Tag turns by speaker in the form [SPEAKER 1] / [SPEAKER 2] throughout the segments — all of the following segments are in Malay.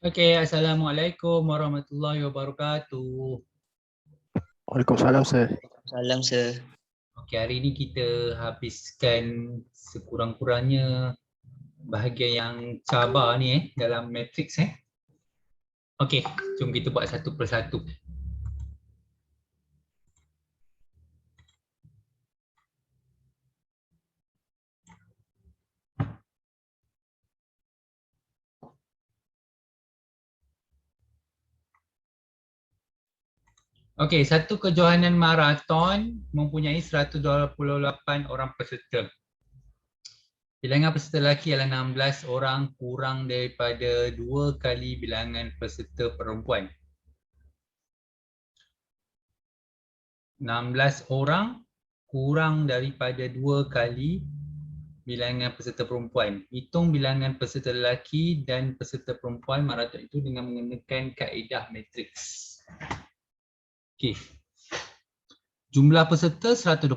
[SPEAKER 1] Okey, Assalamualaikum warahmatullahi wabarakatuh.
[SPEAKER 2] Waalaikumsalam, Sir.
[SPEAKER 3] Salam, Sir.
[SPEAKER 1] Okey, hari ini kita habiskan sekurang-kurangnya bahagian yang cabar ni dalam matrix Okey, jom kita buat satu persatu. Okey, satu kejohanan maraton mempunyai 128 orang peserta. Bilangan peserta lelaki ialah 16 orang kurang daripada 2 kali bilangan peserta perempuan. 16 orang kurang daripada 2 kali bilangan peserta perempuan. Hitung bilangan peserta lelaki dan peserta perempuan maraton itu dengan menggunakan kaedah matriks. Okey. Jumlah peserta 128.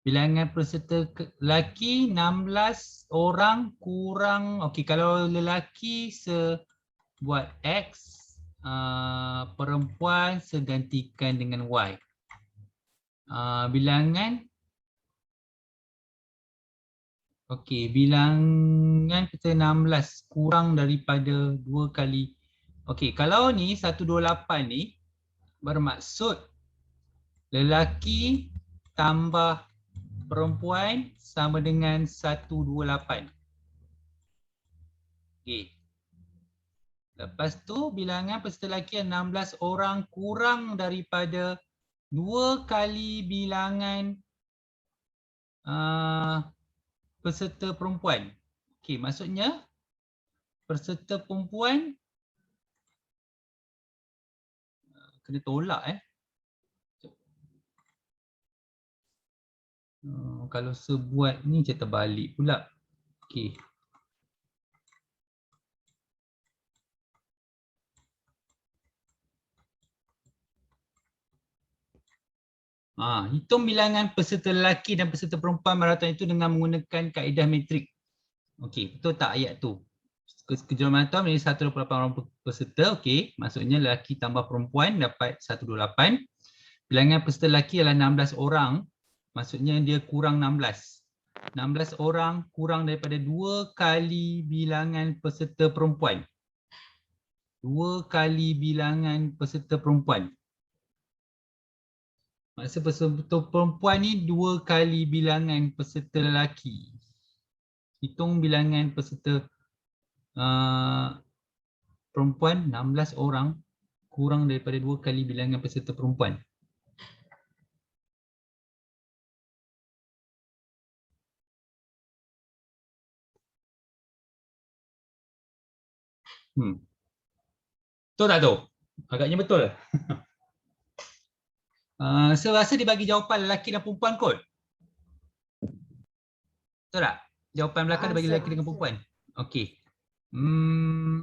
[SPEAKER 1] Bilangan peserta lelaki 16 orang kurang, okey, kalau lelaki buat X, perempuan segantikan dengan Y. Bilangan okey, bilangan kita 16 kurang daripada 2 kali. Okey, kalau ni 128 ni bermaksud lelaki tambah perempuan sama dengan 128. Okey. Lepas tu bilangan peserta lelaki 16 orang kurang daripada 2 kali bilangan peserta perempuan. Okey, maksudnya peserta perempuan kena tolak kalau sebuat ni macam terbalik pula. Okey. Hitung bilangan peserta lelaki dan peserta perempuan maraton itu dengan menggunakan kaedah metrik. Okey, betul tak ayat tu? Kejohanan maraton menjadi 128 orang peserta. Okey, maksudnya lelaki tambah perempuan dapat 128. Bilangan peserta lelaki adalah 16 orang. Maksudnya dia kurang 16. 16 orang kurang daripada 2 kali bilangan peserta perempuan. 2 kali bilangan peserta perempuan. Maksud peserta perempuan ni 2 kali bilangan peserta lelaki. Hitung bilangan peserta perempuan 16 orang kurang daripada 2 kali bilangan peserta perempuan. Betul tak tu? Agaknya betul. Saya rasa dia bagi jawapan lelaki dan perempuan kot. Betul tak? Jawapan belakang dia bagi lelaki dengan perempuan. Okey.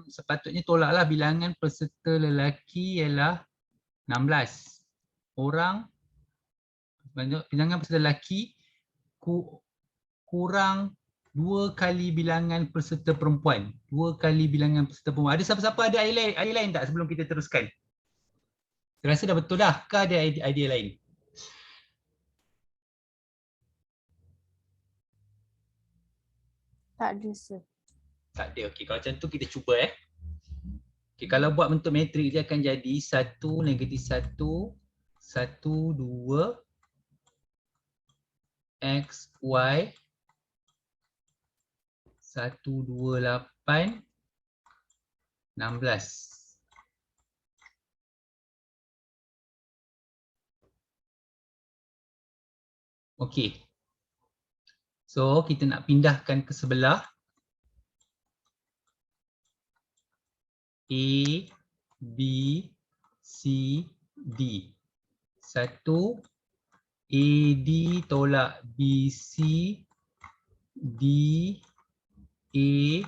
[SPEAKER 1] Sepatutnya tolaklah bilangan peserta lelaki ialah 16 orang. Bilangan peserta lelaki kurang 2 kali bilangan peserta perempuan. 2 kali bilangan peserta perempuan. Ada siapa-siapa ada idea lain tak sebelum kita teruskan? Saya rasa dah betul dah. Ke ada idea lain?
[SPEAKER 4] Tak ada, Sir.
[SPEAKER 1] Tak ada. Okey, kalau macam tu kita cuba Okey, kalau buat bentuk matrik dia akan jadi 1 negatif 1 1 2 X Y 128 16. Okey. So kita nak pindahkan ke sebelah. A, B, C, D. 1 AD tolak BC, D, A,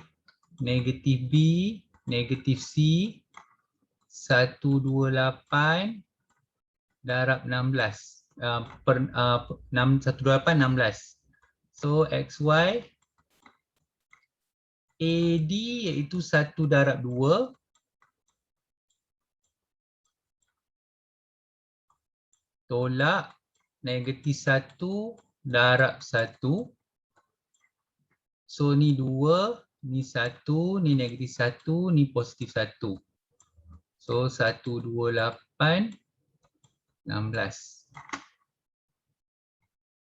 [SPEAKER 1] negatif B, negatif C, 128 darab 16. 128 16. So XY AD iaitu 1 darab 2 tolak negatif 1 darab 1. So ni 2, ni 1, ni negatif 1, ni positif 1. So 128 16.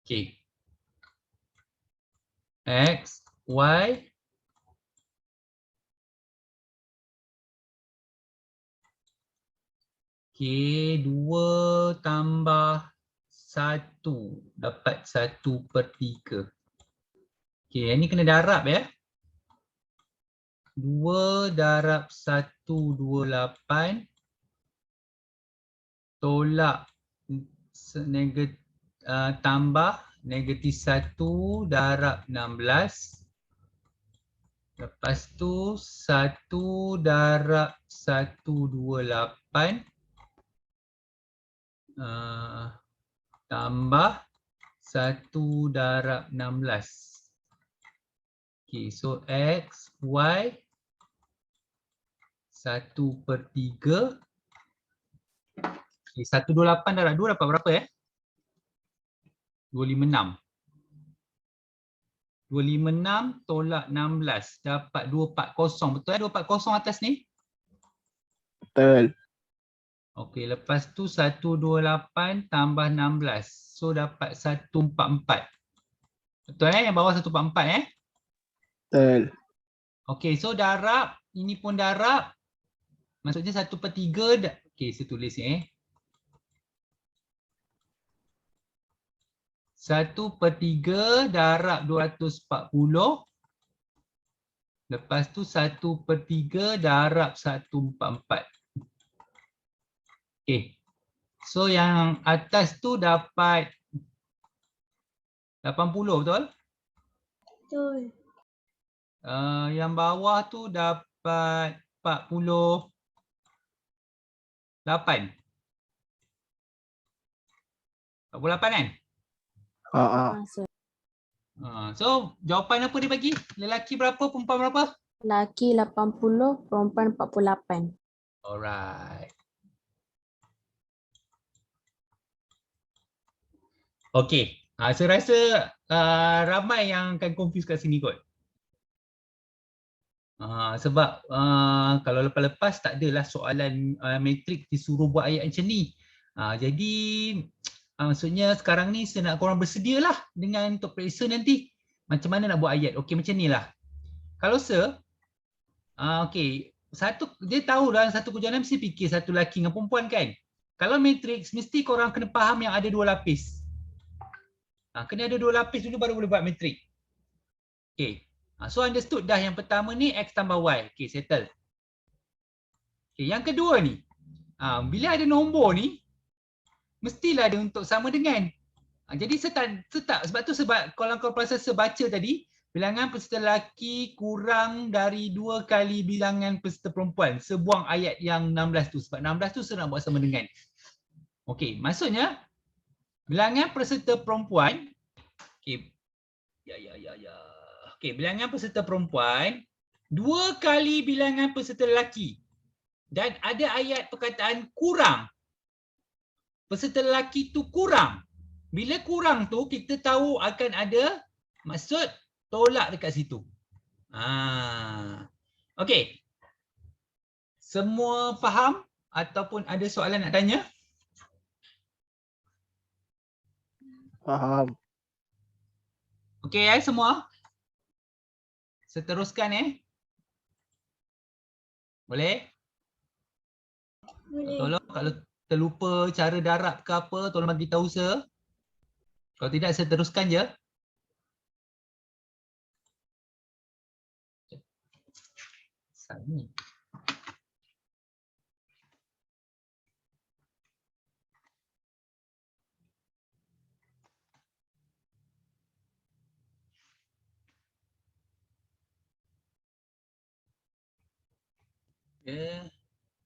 [SPEAKER 1] Okay. X, Y. Okay, 2 tambah 1 dapat 1/3. Okay, yang ni kena darab ya. 2 darab 128 tolak tambah negatif 1 darab 16. Lepas tu 1 darab 128 tambah 1 darab 16. Okay, so X, Y 1/3. Okay, 128 darab 2 dapat berapa ya? 256. 256 tolak 16 dapat 240. Betul ya 240 atas ni?
[SPEAKER 2] Betul.
[SPEAKER 1] Okey, lepas tu 128 tambah 16. So dapat 144. Betul yang bawah 144
[SPEAKER 2] Betul.
[SPEAKER 1] Okey, so darab, ini pun darab. Maksudnya 1/3 okey, saya tulis ni 1/3 darab 240. Lepas tu 1/3 darab 144. Okey. So yang atas tu dapat 80, betul?
[SPEAKER 3] Betul.
[SPEAKER 1] Yang bawah tu dapat 48. 48 kan?
[SPEAKER 3] Masuk.
[SPEAKER 1] So jawapan apa dia bagi? Lelaki berapa, perempuan berapa?
[SPEAKER 3] Laki 80, perempuan 48.
[SPEAKER 1] Alright. Okay. Saya rasa ramai yang akan confuse kat sini kot. Sebab kalau lepas-lepas tak adalah soalan matrik disuruh buat ayat macam ni. Jadi maksudnya sekarang ni saya nak korang bersedialah dengan untuk periksa nanti. Macam mana nak buat ayat. Okey, macam ni lah. Kalau sir, okey, dia tahu dalam satu kejohanan mesti fikir satu lelaki dengan perempuan kan. Kalau matrix mesti korang kena faham yang ada 2 lapis. Kena ada 2 lapis dulu baru boleh buat matrix. Okey. So understood dah yang pertama ni X tambah Y. Okey, settle. Okey, yang kedua ni. Bila ada nombor ni mestilah ada untuk sama dengan. Jadi sebab kalau kau perasan saya baca tadi, bilangan peserta lelaki kurang dari 2 kali bilangan peserta perempuan. Sebuang ayat yang 16 tu. Sebab 16 tu saya nak buat sama dengan. Okey, maksudnya bilangan peserta perempuan. Okey. Okey, bilangan peserta perempuan 2 kali bilangan peserta lelaki. Dan ada ayat perkataan kurang. Peserta lelaki tu kurang. Bila kurang tu kita tahu akan ada maksud tolak dekat situ. Okey. Semua faham ataupun ada soalan nak tanya?
[SPEAKER 2] Faham.
[SPEAKER 1] Okey semua? Seteruskan Boleh?
[SPEAKER 3] Boleh.
[SPEAKER 1] Tolong kalau terlupa cara darab ke apa, tolong bagi tahu saya. Kalau tidak saya teruskan je. Ni.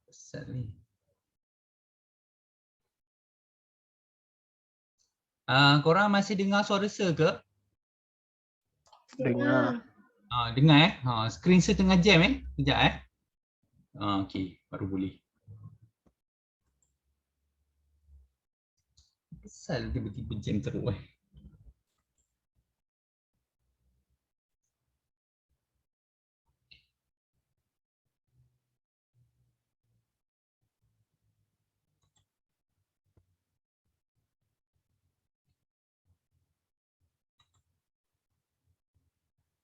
[SPEAKER 1] Pasal ni. Korang masih dengar suara saya ke?
[SPEAKER 2] Dengar.
[SPEAKER 1] Dengar screen saya tengah jam Sekejap okey, baru boleh. Kesal tiba-tiba jam teruk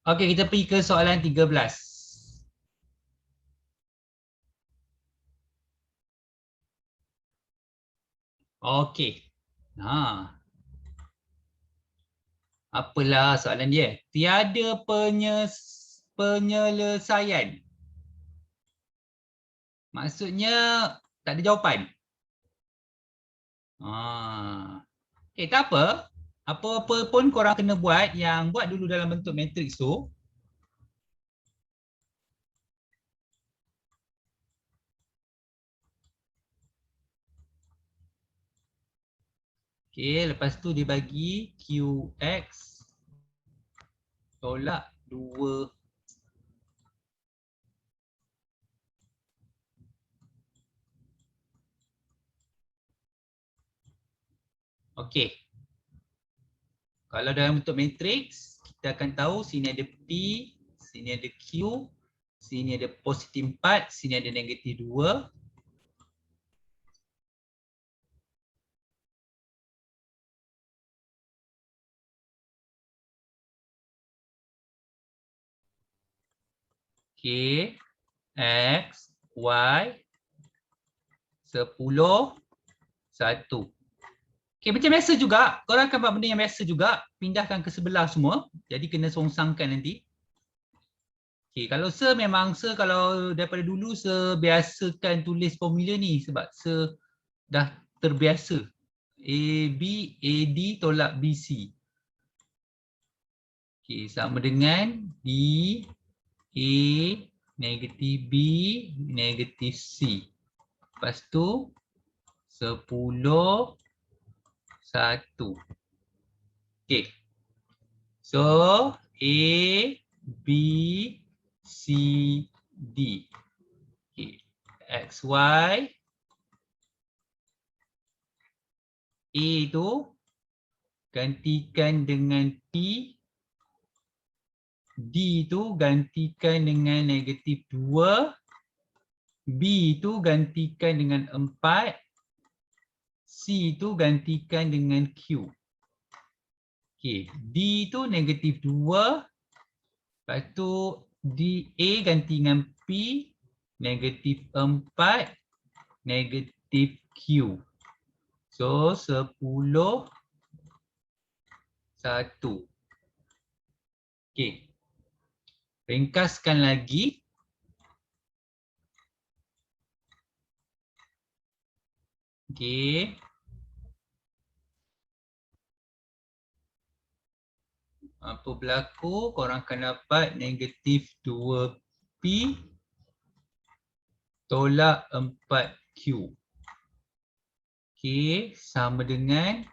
[SPEAKER 1] Okey, kita pergi ke soalan 13. Okey. Apalah soalan dia? Tiada penyelesaian. Maksudnya tak ada jawapan. Tak apa. Apa-apa pun korang kena buat, yang buat dulu dalam bentuk matrix tu. Okey, lepas tu dia bagi QX tolak 2. Okey. Kalau dalam bentuk matrix, kita akan tahu sini ada P, sini ada Q, sini ada positif 4, sini ada negatif 2. Okey. X, Y, 10, 1. Okey, macam biasa juga, korang akan buat benda yang biasa juga, pindahkan ke sebelah semua, jadi kena songsangkan nanti. Okey, kalau memang kalau daripada dulu biasakan tulis formula ni sebab dah terbiasa. AB, AD tolak BC. Okey, sama dengan D, A, negatif B, negatif C. Lepas tu 10, 1. Okey. So A, B, C, D. Okey. X, Y. A tu gantikan dengan P. D tu gantikan dengan negatif 2. B tu gantikan dengan 4. C tu gantikan dengan Q. Okey, D tu negatif 2. Lepas tu D, A ganti dengan P, negatif 4, negatif Q. So 10, 1. Okey. Ringkaskan lagi. Okey. Apa berlaku? Korang akan dapat negatif 2P tolak 4Q. Okey, sama dengan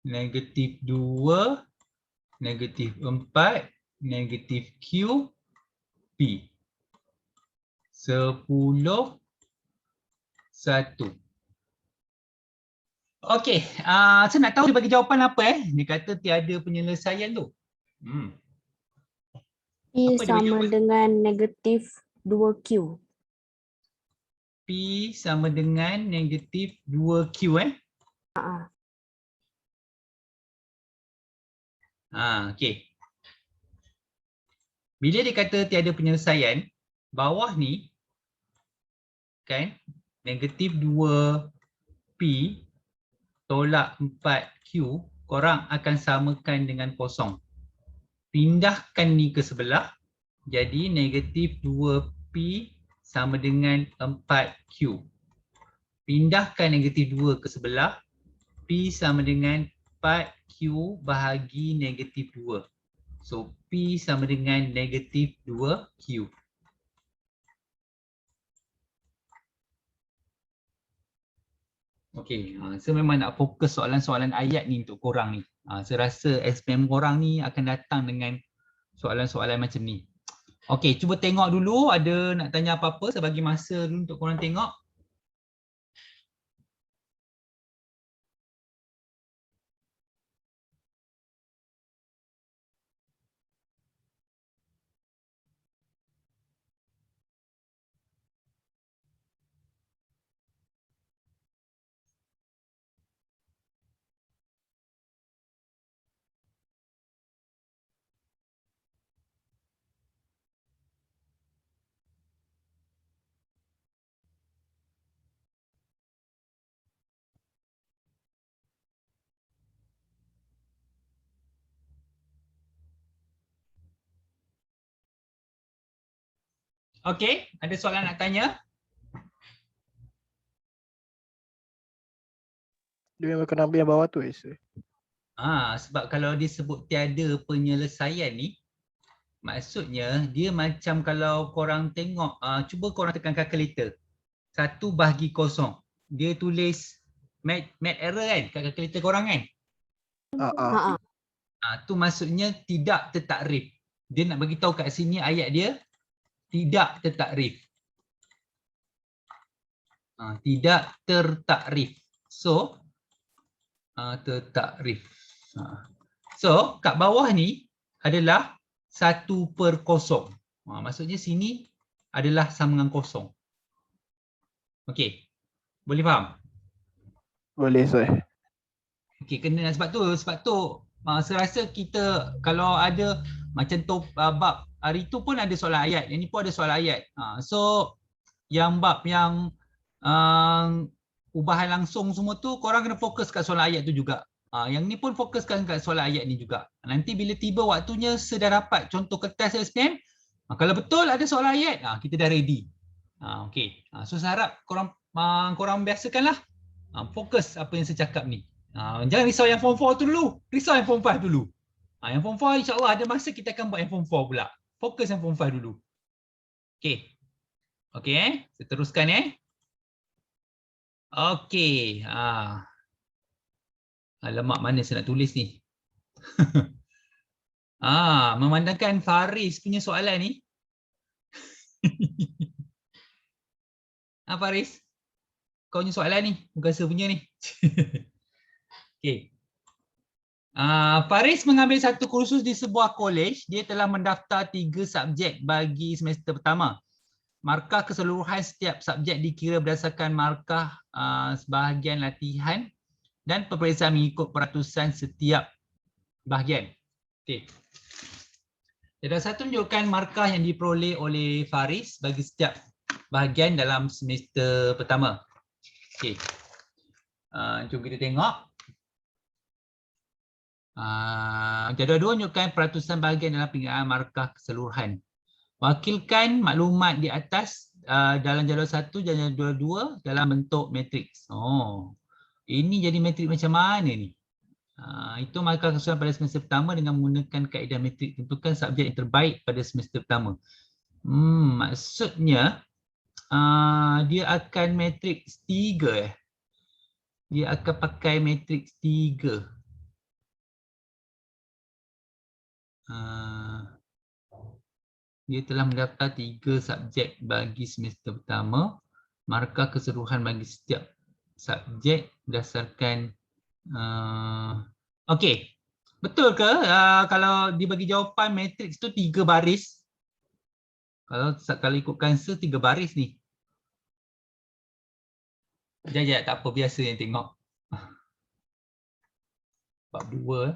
[SPEAKER 1] negatif 2, negatif 4, negatif Q, P. 10, 1. Okey, saya nak tahu dia bagi jawapan apa Dia kata tiada penyelesaian tu.
[SPEAKER 3] P
[SPEAKER 1] Apa dia bagi
[SPEAKER 3] sama
[SPEAKER 1] jawapan?
[SPEAKER 3] dengan negatif 2Q.
[SPEAKER 1] P sama dengan negatif 2Q okey. Bila dia kata tiada penyelesaian, bawah ni kan negatif 2P tolak 4Q, korang akan samakan dengan kosong. Pindahkan ni ke sebelah, jadi negatif 2P sama dengan 4Q. Pindahkan negatif 2 ke sebelah, P sama dengan 4Q bahagi negatif 2. So P sama dengan negatif 2Q. Okey, saya memang nak fokus soalan-soalan ayat ni untuk korang ni. Saya rasa SPM korang ni akan datang dengan soalan-soalan macam ni. Okey, cuba tengok dulu ada nak tanya apa-apa, saya bagi masa dulu untuk korang tengok. Okey, ada soalan nak tanya?
[SPEAKER 2] Dia memang kena ambil yang bawah tu sir.
[SPEAKER 1] Sebab kalau disebut tiada penyelesaian ni, maksudnya dia macam kalau korang tengok, cuba korang tekan calculator. 1/0. Dia tulis math error kan kat calculator korang kan? Tu maksudnya tidak tertakrif. Dia nak bagi tahu kat sini ayat dia tidak tertakrif. Tidak tertakrif. So tertakrif. So kat bawah ni adalah 1/0. Maksudnya sini adalah sama dengan kosong. Okey. Boleh faham?
[SPEAKER 2] Boleh sir.
[SPEAKER 1] Okey, kena sebab tu saya rasa kita kalau ada macam tu bab hari tu pun ada soalan ayat, yang ni pun ada soalan ayat. So yang bab yang ubahan langsung semua tu korang kena fokus kat soalan ayat tu juga. Yang ni pun fokuskan kat soalan ayat ni juga. Nanti bila tiba waktunya sedah dapat contoh kertas SPM, kalau betul ada soalan ayat, kita dah ready. Okey. So saya harap korang biasakanlah fokus apa yang saya cakap ni. Jangan risau yang form 4 tu dulu. Risau yang form 5 dulu. Yang form 4 insya-Allah ada masa kita akan buat yang form 4 pula. Fokus yang form 5 dulu. Okey. Okey, saya teruskan Okey. Alamak, mana saya nak tulis ni? Memandangkan Faris punya soalan ni. Faris. Kau punya soalan ni, bukan saya punya ni. Okey. Faris mengambil satu kursus di sebuah kolej. Dia telah mendaftar 3 subjek bagi semester pertama. Markah keseluruhan setiap subjek dikira berdasarkan markah sebahagian latihan dan peperiksaan mengikut peratusan setiap bahagian. Okey. Jadual 1 tunjukkan markah yang diperoleh oleh Faris bagi setiap bahagian dalam semester pertama. Okey. Jom kita tengok. Jadual 2 tunjukkan peratusan bahagian dalam penilaian markah keseluruhan. Wakilkan maklumat di atas dalam jadual 1 dan jadual 2 dalam bentuk matriks. Ini jadi matriks macam mana ni? Itu markah keseluruhan pada semester pertama dengan menggunakan kaedah matrik. Tentukan subjek yang terbaik pada semester pertama. Maksudnya dia akan matriks 3 Dia akan pakai matriks 3. Dia telah mendaftar 3 subjek bagi semester pertama. Markah keseluruhan bagi setiap subjek berdasarkan okey. Betul ke kalau dibagi jawapan matriks tu 3 baris? Kalau ikutkan 3 baris ni. Sekejap, tak apa, biasa yang tengok. Bab 2.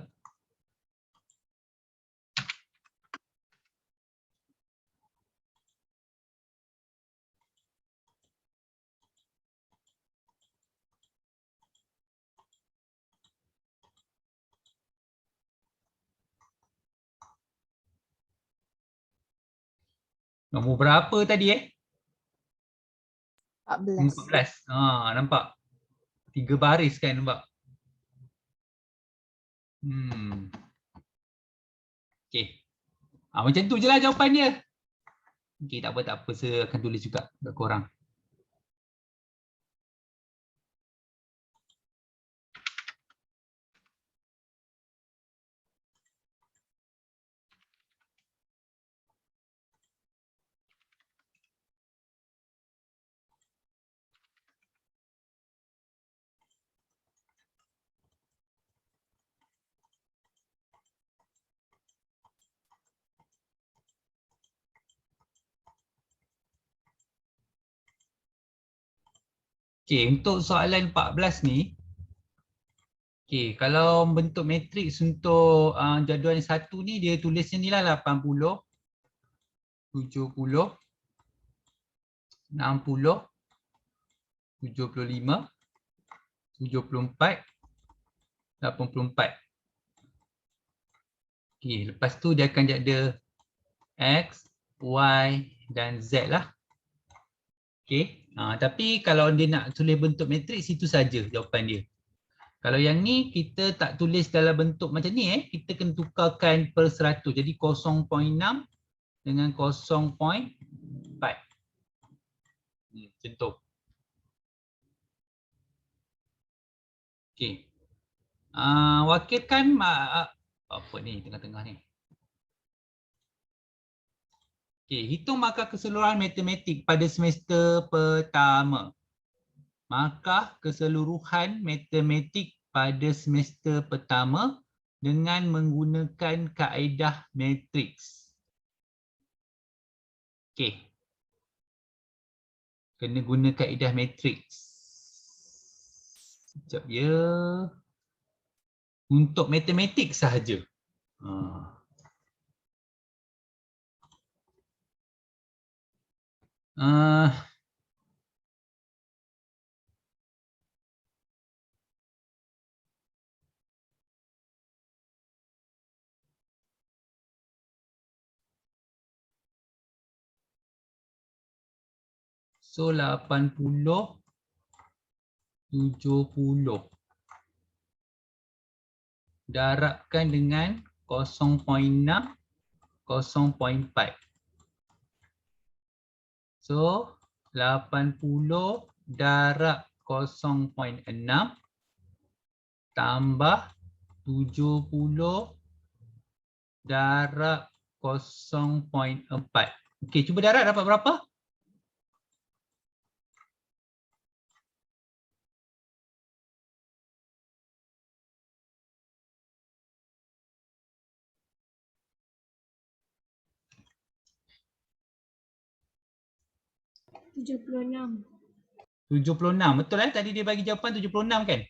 [SPEAKER 1] Nombor berapa tadi
[SPEAKER 3] 14.
[SPEAKER 1] 14. Nampak? 3 baris kan nampak? Okey. Macam tu je lah jawapan dia. Okey, tak apa. Saya akan tulis juga kat korang. Okey, untuk soalan 14 ni, okey, kalau bentuk matriks untuk jadual yang satu ni dia tulisnya ni lah 80, 70, 60, 75, 74, 84. Okey, lepas tu dia akan ada X, Y dan Z lah. Okey, tapi kalau dia nak tulis bentuk matriks itu saja jawapan dia. Kalau yang ni kita tak tulis dalam bentuk macam ni kita kena tukarkan per 100. Jadi 0.6 dengan 0.4. Contoh. Okey. Wakilkan apa ni tengah-tengah ni. Okey, hitung markah keseluruhan matematik pada semester pertama. Markah keseluruhan matematik pada semester pertama dengan menggunakan kaedah matriks. Okey. Kena guna kaedah matriks. Sekejap ya. Untuk matematik sahaja. So 80, 70. Darabkan dengan 0.6, 0.4. So 80 darab 0.6 tambah 70 darab 0.4. Okey, cuba darab dapat berapa?
[SPEAKER 3] RM76.
[SPEAKER 1] 76. Betul tadi dia bagi jawapan 76 kan?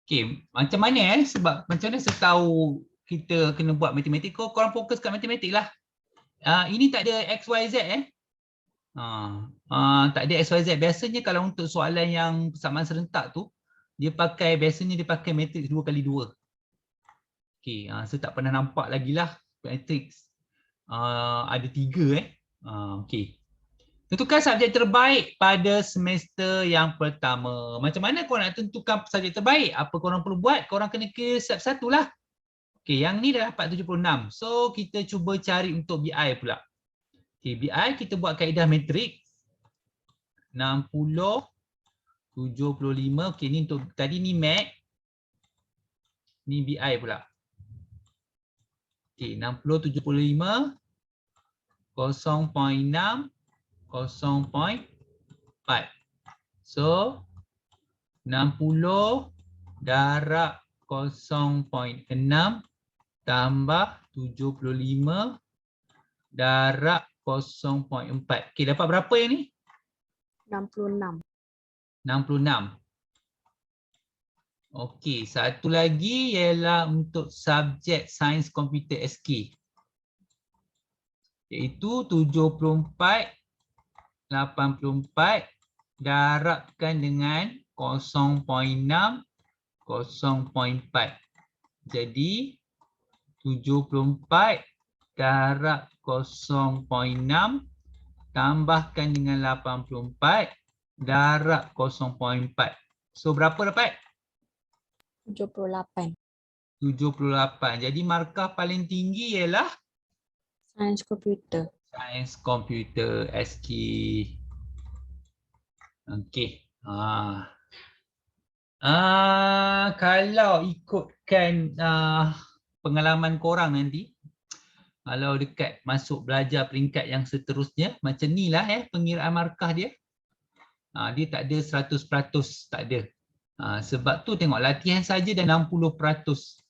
[SPEAKER 1] Okey, macam mana sebab macam mana saya tahu kita kena buat matematik. Korang fokus kat matematik lah. Ini tak ada X, Y, Z tak ada X, Y, Z. Biasanya kalau untuk soalan yang persamaan serentak tu, biasanya dia pakai matriks 2x2. Okey, saya tak pernah nampak lagi lah matriks ada 3 okey. Tentukan subjek terbaik pada semester yang pertama. Macam mana korang nak tentukan subjek terbaik? Apa korang perlu buat? Korang kena kira satu lah. Okey, yang ni dah dapat 76. So kita cuba cari untuk BI pula. Okey, BI kita buat kaedah matrik 60, 75. Okey, ni untuk tadi ni mat. Ni BI pula. Okey, 60, 75, 0.6, 0.4. So 60 darab 0.6 tambah 75 darab 0.4. Okey, dapat berapa yang ni?
[SPEAKER 3] 66.
[SPEAKER 1] 66. Okey, satu lagi ialah untuk subjek sains komputer SK. Iaitu 74, 84 darabkan dengan 0.6, 0.4. Jadi 74 darab 0.6 tambahkan dengan 84 darab 0.4. So berapa dapat?
[SPEAKER 3] 78.
[SPEAKER 1] 78. Jadi markah paling tinggi ialah
[SPEAKER 3] Sains komputer.
[SPEAKER 1] sains komputer SK. Okey. Kalau ikutkan pengalaman korang nanti, kalau dekat masuk belajar peringkat yang seterusnya, macam ni lah pengiraan markah dia. Dia tak ada 100%, tak ada. Sebab tu tengok latihan saja dah 60%.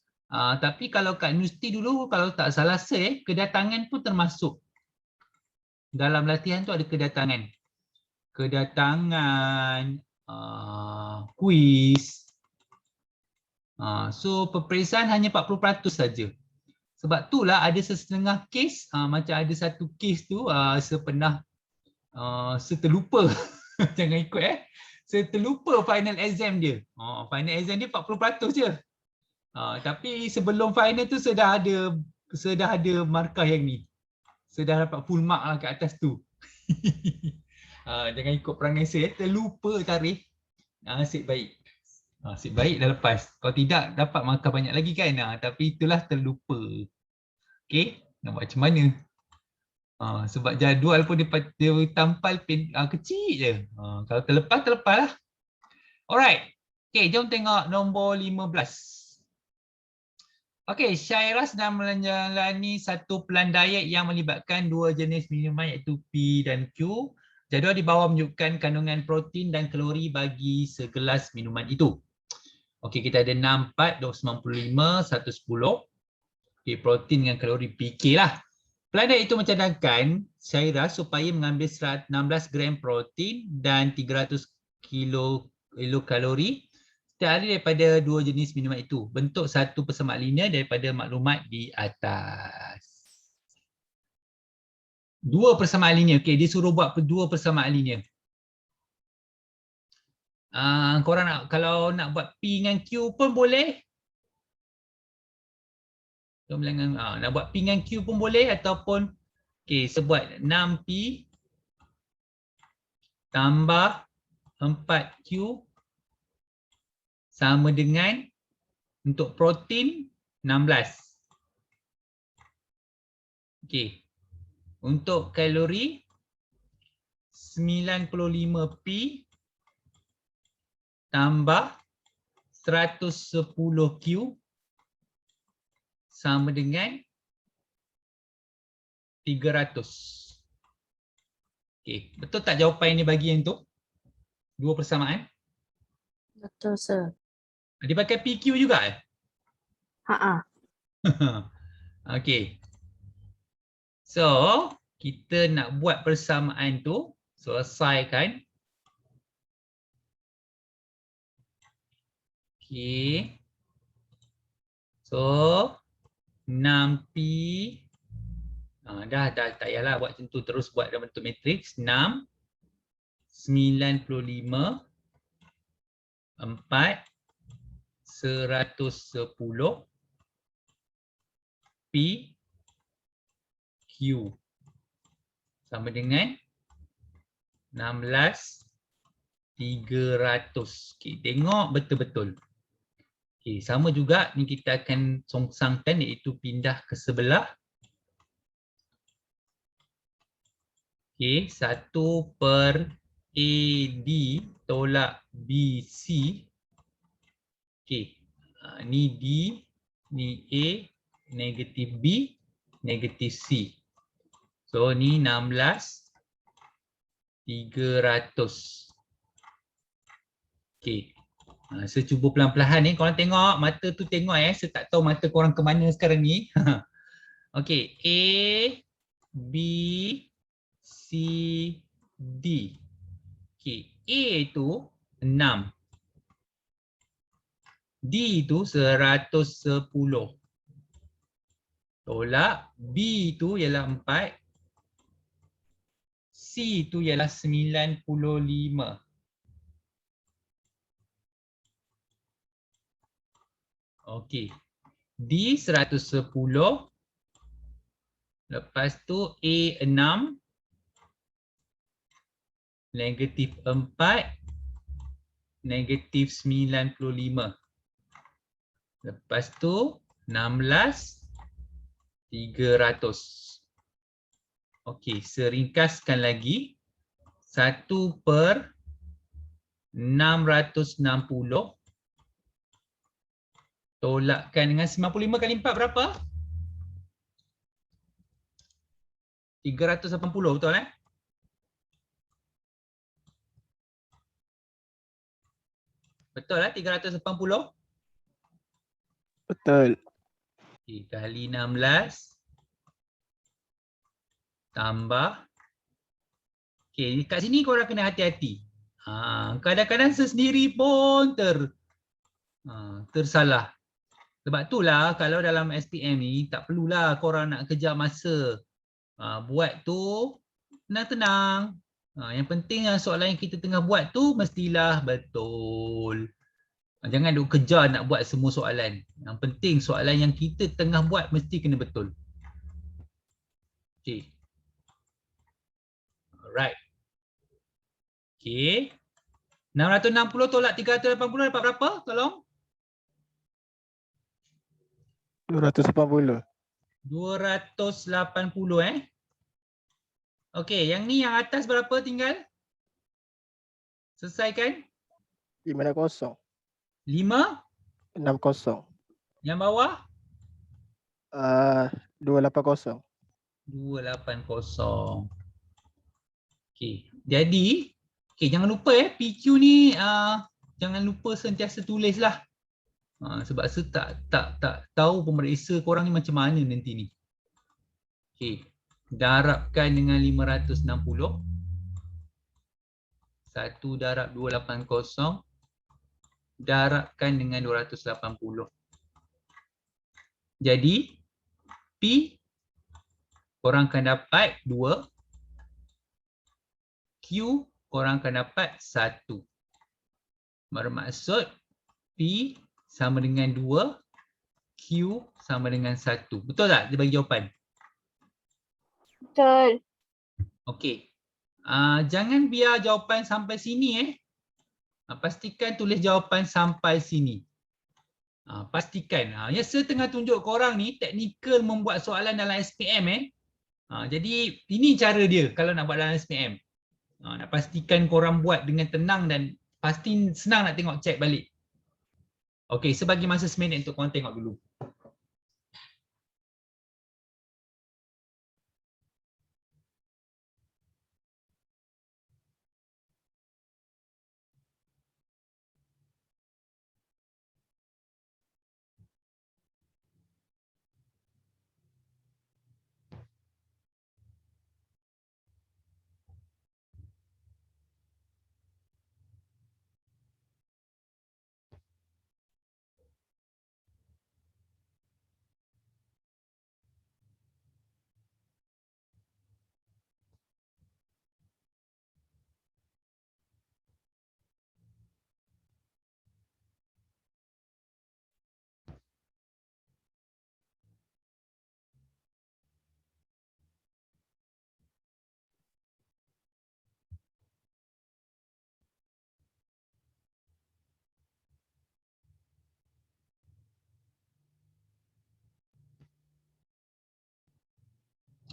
[SPEAKER 1] Tapi kalau kat universiti dulu, kalau tak salah saya, kedatangan pun termasuk. dalam latihan tu ada kedatangan. Kedatangan, kuis. So peperiksaan hanya 40% saja. Sebab itulah ada setengah kes, macam ada satu kes tu saya pernah saya terlupa. Jangan ikut saya terlupa final exam dia. Final exam dia 40% je. Tapi sebelum final tu saya dah ada markah yang ni. Saya dah dapat full mark lah kat atas tu. Jangan ikut perangai saya, terlupa tarikh. Nasib baik. Nasib baik dah lepas. Kalau tidak dapat markah banyak lagi kan. Tapi itulah terlupa. Okey, nak buat macam mana? Sebab jadual pun dia tampal kecil je. Kalau terlepas lah. Alright. Okey, jom tengok nombor 15. Okey, Syairah sedang menjalani satu pelandaian yang melibatkan dua jenis minuman iaitu P dan Q. Jadual di bawah menunjukkan kandungan protein dan kalori bagi segelas minuman itu. Okey, kita ada 64, 295, 110. Okey, protein dengan kalori PK lah. Pelandai itu mencadangkan Syairah supaya mengambil 16 gram protein dan 300 kilokalori setiap hari daripada dua jenis minuman itu. Bentuk satu persamaan linear daripada maklumat di atas. Dua persamaan linear. Okey, dia suruh buat dua persamaan linear. Korang kalau nak buat P dengan Q pun boleh. Nak buat P dengan Q pun boleh ataupun okey, saya buat 6P tambah 4Q sama dengan untuk protein 16. Okey. Untuk kalori 95P tambah 110Q sama dengan 300. Okey, betul tak jawapan yang dia bagi yang tu? Dua persamaan.
[SPEAKER 3] Betul, sir.
[SPEAKER 1] Dia pakai PQ juga Okey. So, kita nak buat persamaan tu, selesaikan. Okey. So, 6P dah tak payahlah buat macam tu, terus buat dalam bentuk matriks. 6 95 4 110 P Q sama dengan 16 300. Okey, tengok betul-betul. Okey, sama juga ni kita akan songsangkan iaitu pindah ke sebelah. Okey, 1/AD tolak BC. Okey, ni D, ni A, negatif B, negatif C. So ni 16 300. Okey. Saya cuba pelan-pelan ni. Korang tengok mata tu tengok saya tak tahu mata korang ke mana sekarang ni. Okey, A, B, C, D. Okey, A itu 6. D itu 110. Tolak B itu ialah 4. C itu ialah 95. Okey. D 110. Lepas tu A 6. Negatif 4. Negatif 95. Lepas tu 16 300. Okey, seringkaskan lagi. 1/660 tolakkan dengan 95 kali 4 berapa? 380, betul Betul 380?
[SPEAKER 2] Betul.
[SPEAKER 1] Okay, kali 16 tambah Okey, kat sini korang kena hati-hati. Kadang-kadang sendiri pun tersalah. Sebab itulah kalau dalam SPM ni tak perlulah korang nak kejar masa. Buat tu tenang-tenang. Yang penting soalan yang kita tengah buat tu mestilah betul. Jangan duk kejar nak buat semua soalan. Yang penting soalan yang kita tengah buat mesti kena betul. Okay. Alright. Okay. 660 tolak 380 dapat berapa? Tolong.
[SPEAKER 2] 280.
[SPEAKER 1] 280 Okey, yang ni yang atas berapa tinggal? Selesaikan?
[SPEAKER 2] 560.
[SPEAKER 1] 5.
[SPEAKER 2] 60.
[SPEAKER 1] Yang bawah?
[SPEAKER 2] 280.
[SPEAKER 1] 280. Okey. Jadi, jangan lupa PQ ni jangan lupa sentiasa tulislah. Sebab saya tak tahu pemeriksa korang ni macam mana nanti ni. Okey. Darabkan dengan 560. 1 darab 280 darabkan dengan 280. Jadi P korang akan dapat 2. Q korang akan dapat 1. Bermaksud P sama dengan 2, Q sama dengan 1. Betul tak dia bagi jawapan?
[SPEAKER 4] Betul.
[SPEAKER 1] Okey. Jangan biar jawapan sampai sini pastikan tulis jawapan sampai sini. Pastikan. Yang saya tengah tunjuk korang ni teknikal membuat soalan dalam SPM jadi ini cara dia kalau nak buat dalam SPM. Nak pastikan korang buat dengan tenang dan pasti senang nak tengok check balik. Okey, sebagi masa seminit untuk korang tengok dulu.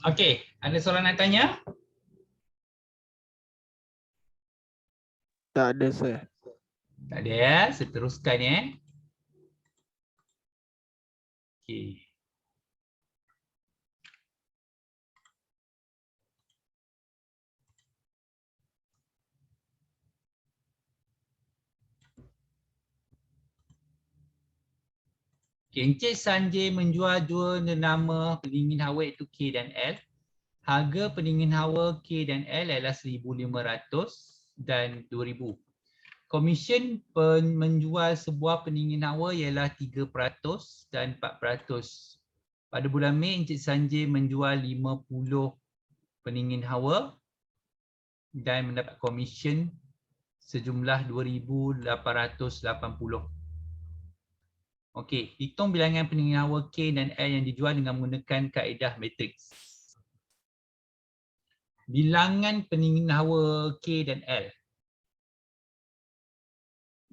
[SPEAKER 1] Okey, ada soalan nak tanya?
[SPEAKER 2] Tak ada, sir.
[SPEAKER 1] Tak ada saya teruskan Okey. Encik Sanjay menjual dua nama pendingin hawa iaitu K dan L. Harga pendingin hawa K dan L adalah 1,500 dan 2,000. Komisen menjual sebuah pendingin hawa ialah 3% dan 4%. Pada bulan Mei, Encik Sanjay menjual 50 pendingin hawa dan mendapat komisen sejumlah 2,880. Okey, hitung bilangan pendingin hawa K dan L yang dijual dengan menggunakan kaedah matriks. Bilangan pendingin hawa K dan L.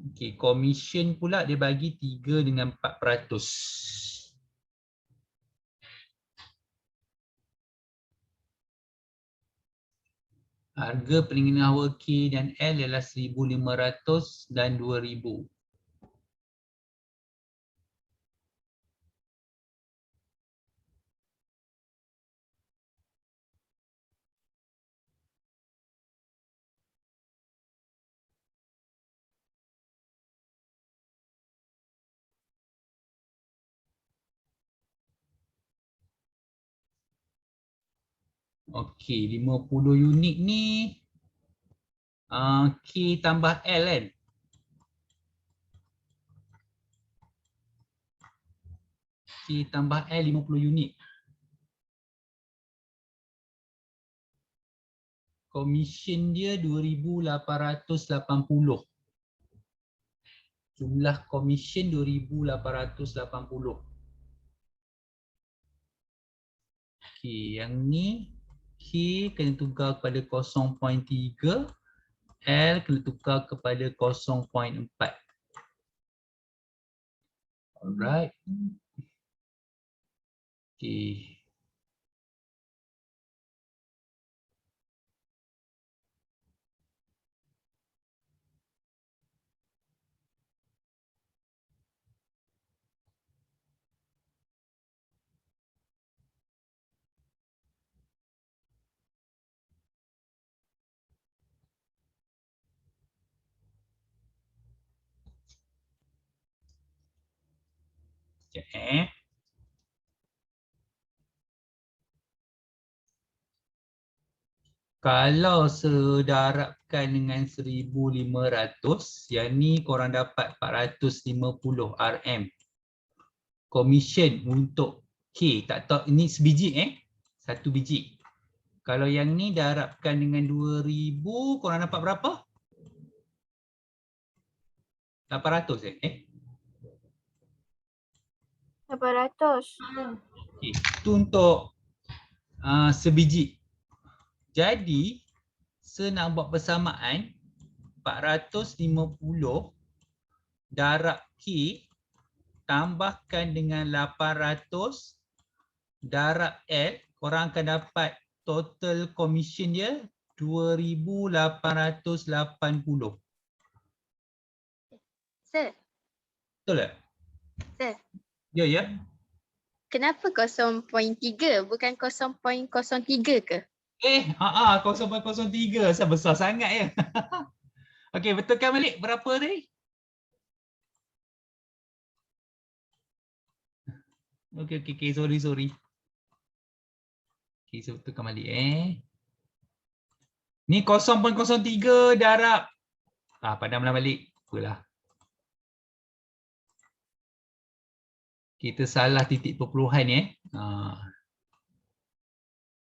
[SPEAKER 1] Okey, komisen pula dia bagi 3 dengan 4%. Harga pendingin hawa K dan L ialah 1,500 dan 2,000. Okey, 50 unit ni K tambah L kan? K tambah L 50 unit. Commission dia 2,880. Jumlah commission 2,880. Okey, yang ni K kena tukar kepada 0.3, L kena tukar kepada 0.4. Alright. Okey. Sekejap. Kalau sedarabkan dengan 1,500, yang ni korang dapat 450 RM. Commission untuk K, tak tahu ini sebiji satu biji. Kalau yang ni darabkan dengan 2,000, korang dapat berapa? 800
[SPEAKER 4] 800.
[SPEAKER 1] Okay. Itu untuk sebiji. Jadi, saya nak buat persamaan 450 darab K tambahkan dengan 800 darab L, korang akan dapat total commission dia 2,880.
[SPEAKER 4] Sir,
[SPEAKER 1] Betul tak?
[SPEAKER 4] Sir.
[SPEAKER 1] Ya, ya.
[SPEAKER 4] Kenapa 0.3 bukan 0.03 ke?
[SPEAKER 1] 0.03. Asal besar sangat ya. Okey, betulkan balik berapa tadi? Okey, sorry. Okey, saya betulkan balik Ni 0.03 darab. Padamlah balik. Apalah. Kita salah titik perpuluhan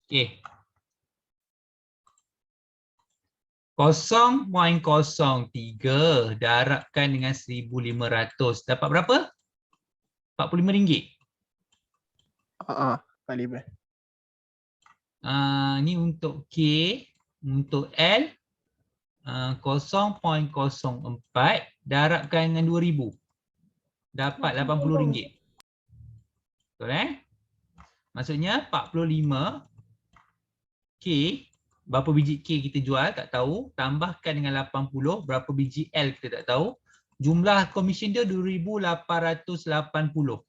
[SPEAKER 1] Okey. 0.03 darabkan dengan 1,500. Dapat berapa? RM45.
[SPEAKER 2] Kali ber.
[SPEAKER 1] Ni untuk K, untuk L 0.04 darabkan dengan 2,000. Dapat RM80. Betul Maksudnya 45 K, berapa biji K kita jual tak tahu, tambahkan dengan 80, berapa biji L kita tak tahu. Jumlah komisen dia 2,880.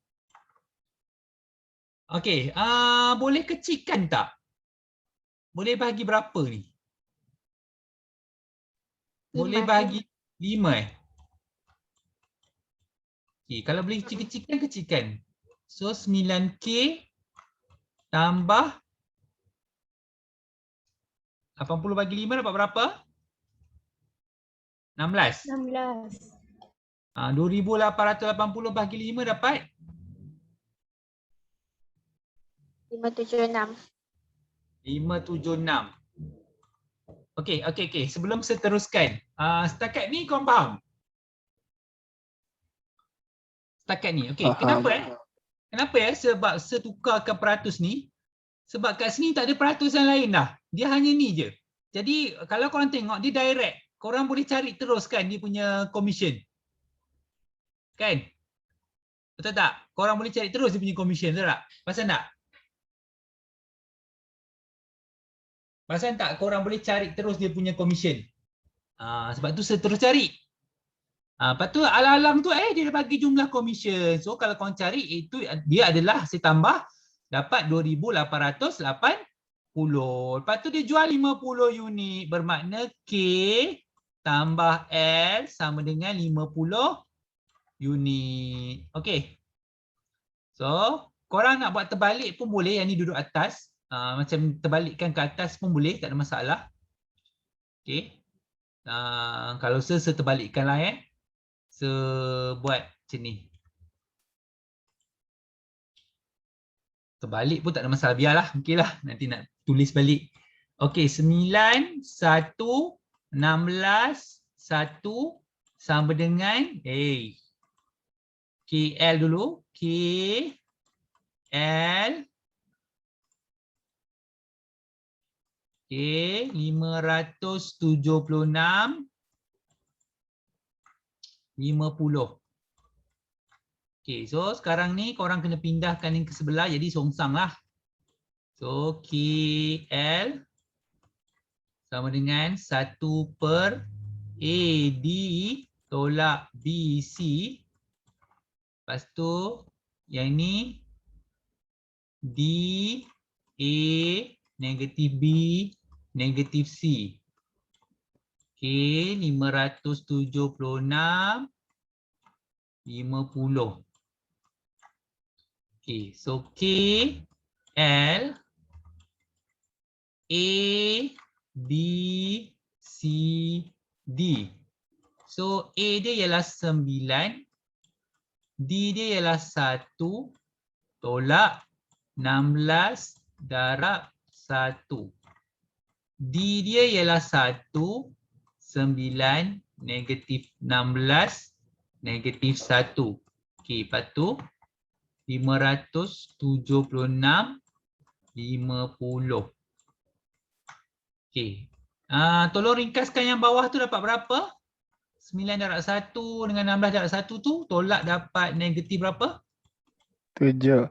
[SPEAKER 1] Okey, boleh kecilkan tak? Boleh bagi berapa ni? Boleh bagi 5 Okey, kalau boleh kecilkan. So 9K tambah 80 bagi 5 dapat berapa? 16. 2,880 bagi 5 dapat?
[SPEAKER 4] 576.
[SPEAKER 1] 576. Okey. Sebelum saya teruskan, setakat ni korang faham? Setakat ni. Okey, kenapa sebab saya tukarkan peratus ni? Sebab kat sini tak ada peratus yang lain dah. Dia hanya ni je. Jadi kalau korang tengok dia direct, korang boleh cari terus kan dia punya commission. Kan? Betul tak? Korang boleh cari terus dia punya commission, betul tak? Pasal tak korang boleh cari terus dia punya commission. Sebab tu saya terus cari. Lepas tu alang-alang tu dia dah bagi jumlah commission. So kalau korang cari itu dia adalah saya tambah dapat 2,880. Lepas tu dia jual 50 unit bermakna K tambah L sama dengan 50 unit. Okey. So korang nak buat terbalik pun boleh, yang ni duduk atas. Macam terbalikkan ke atas pun boleh, tak ada masalah. Okey. Kalau terbalikkanlah buat macam ni. Terbalik pun tak ada masalah, biarlah. Okeylah, nanti nak tulis balik. Okey, 9, 1, 16, 1 sama dengan KL dulu. KL. Okey, 576, 50. Okey, so sekarang ni korang kena pindahkan yang ke sebelah jadi songsang lah. So KL sama dengan 1 per AD tolak BC. Lepas tu yang ni DA negatif B negatif C. Okey, 576, 50. Okay, so K, L, A, B, C, D. So A dia ialah 9, D dia ialah 1, tolak 16 darab 1. D dia ialah 1, 9, negatif 16, negatif 1. Okay, lepas tu 576, 50. Okey. Tolong ringkaskan yang bawah tu dapat berapa? 9 darab 1 dengan 16 darab 1 tu tolak dapat negatif berapa?
[SPEAKER 2] 7.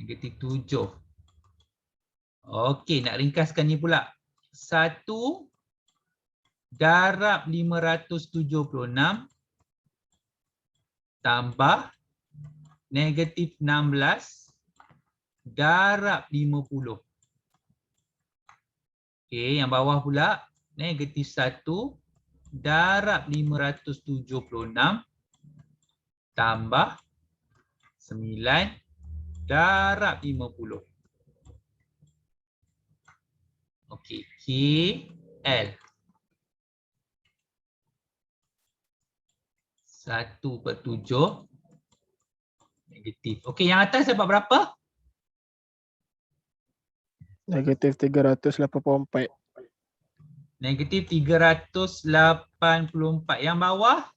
[SPEAKER 1] Negatif 7. Okey, nak ringkaskan ni pula. 1 darab 576 tambah negatif 16 darab 50. Okey, yang bawah pula negatif 1 darab 576 tambah 9 darab 50. Okey, KL 1/7 negatif. Okey, yang atas dapat berapa?
[SPEAKER 2] Negatif 384.
[SPEAKER 1] Negatif 384. Yang bawah?